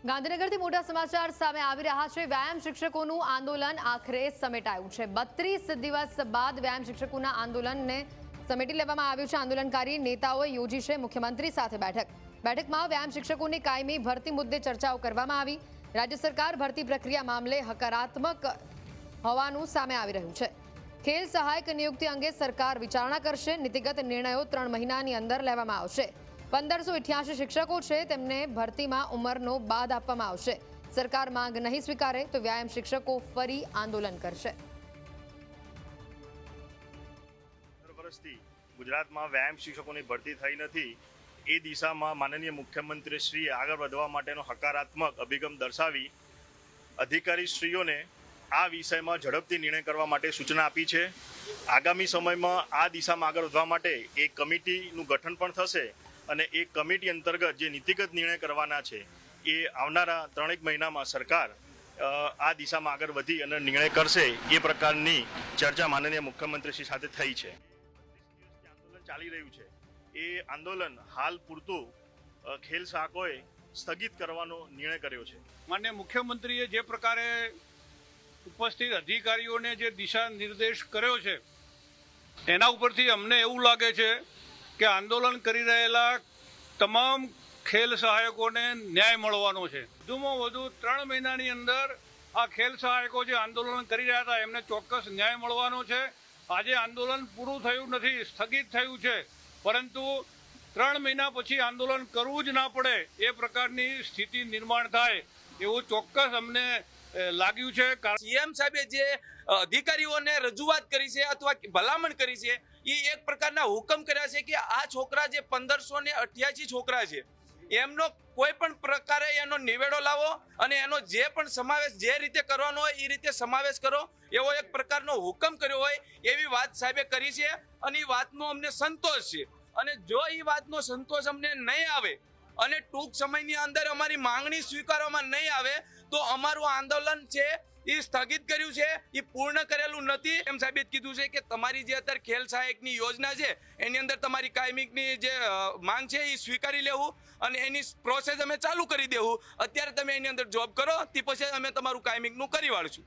ગાંધીનગરથી મોટા સમાચાર સામે આવી રહ્યા છે। વ્યાયામ શિક્ષકોનું આંદોલન આખરે સમેટાયું છે। 32 દિવસ બાદ વ્યાયામ શિક્ષકોના આંદોલનને સમેટી લેવામાં આવ્યું છે। આંદોલનકારી નેતાઓએ યોજી છે મુખ્યમંત્રી સાથે બેઠકમાં વ્યાયામ શિક્ષકોની કાયમી ભરતી મુદ્દે ચર્ચાઓ કરવામાં આવી। રાજ્ય સરકાર ભરતી પ્રક્રિયા મામલે હકારાત્મક હોવાનું સામે આવી રહ્યું છે। ખેલ સહાયક નિયુક્તિ અંગે સરકાર વિચારણા કરશે। નીતિગત નિર્ણયો 3 મહિનાની અંદર લેવામાં આવશે। 1588 શિક્ષકો છે, તેમને ભરતીમાં ઉંમરનો બાદ આપવામાં આવશે। સરકાર માંગ નહીં સ્વીકારે તો વ્યાયામ શિક્ષકો ફરી આંદોલન કરશે। વર્ષથી ગુજરાતમાં વ્યાયામ શિક્ષકોની ભરતી થઈ નથી। એ દિશામાં માનનીય મુખ્યમંત્રીશ્રીએ આગળ વધવા માટેનો હકારાત્મક અભિગમ દર્શાવી અધિકારીશ્રીઓને આ વિષયમાં ઝડપથી નિર્ણય કરવા માટે સૂચના આપી છે। આગામી સમયમાં આ દિશામાં આગળ વધવા માટે એક કમિટીનું ગઠન પણ થશે અને એ કમિટી અંતર્ગત જે નીતિગત નિર્ણય કરવાના છે એ આવનારા 3 મહિનામાં સરકાર આ દિશામાં આગળ વધી અને નિર્ણય કરશે। એ પ્રકારની ચર્ચા માનનીય મુખ્યમંત્રીશ્રી સાથે થઈ છે। આંદોલન ચાલી રહ્યું છે, એ આંદોલન હાલ પૂરતું ખેલ શાખાઓએ સ્થગિત કરવાનો નિર્ણય કર્યો છે। માનનીય મુખ્યમંત્રીએ જે પ્રકારે ઉપસ્થિત અધિકારીઓને જે દિશા નિર્દેશ કર્યો છે એના ઉપરથી અમને એવું લાગે છે કે આંદોલન કરી રહેલા તમામ ખેલ સહાયકોને ન્યાય મળવાનો છે। વધુમાં વધુ 3 મહિનાની અંદર આ ખેલ સહાયકો જે આંદોલન કરી રહ્યા હતા એમને ચોક્કસ ન્યાય મળવાનો છે। આજે આંદોલન પૂરું થયું નથી, સ્થગિત થયું છે, પરંતુ 3 મહિના પછી આંદોલન કરવું જ ના પડે એ પ્રકારની સ્થિતિ નિર્માણ થાય એવું ચોક્કસ અમને લાગ્યું છે। સીએમ સાહેબે જે અધિકારીઓને રજૂઆત કરી છે અથવા ભલામણ કરી છે એ એક પ્રકારના હુકમ કર્યા છે કે આ છોકરા જે 1588 છોકરા છે એમનો કોઈ પણ પ્રકારે એનો નિવેડો લાવો અને એનો જે પણ સમાવેશ જે રીતે કરવાનો હોય એ રીતે સમાવેશ કરો એવો એક પ્રકારનો હુકમ કર્યો હોય એવી વાત સાહેબે કરી છે અને એ વાતનો અમને સંતોષ છે। અને જો એ વાતનો સંતોષ અમને નહીં આવે અને ટૂંક સમયની અંદર અમારી માંગણી સ્વીકારવામાં નહીં આવે તો અમારું આંદોલન છે એ સ્થગિત કર્યું છે, એ પૂર્ણ કરેલું નથી। એમ સાહેબે કીધું છે કે તમારી જે અત્યારે ખેલ સહાયકની યોજના છે એની અંદર તમારી કાયમીની જે માંગ છે એ સ્વીકારી લેવું અને એની પ્રોસેસ અમે ચાલુ કરી દેવું। અત્યારે તમે એની અંદર જોબ કરો તે પછી અમે તમારું કાયમીનું કરી વાળશું।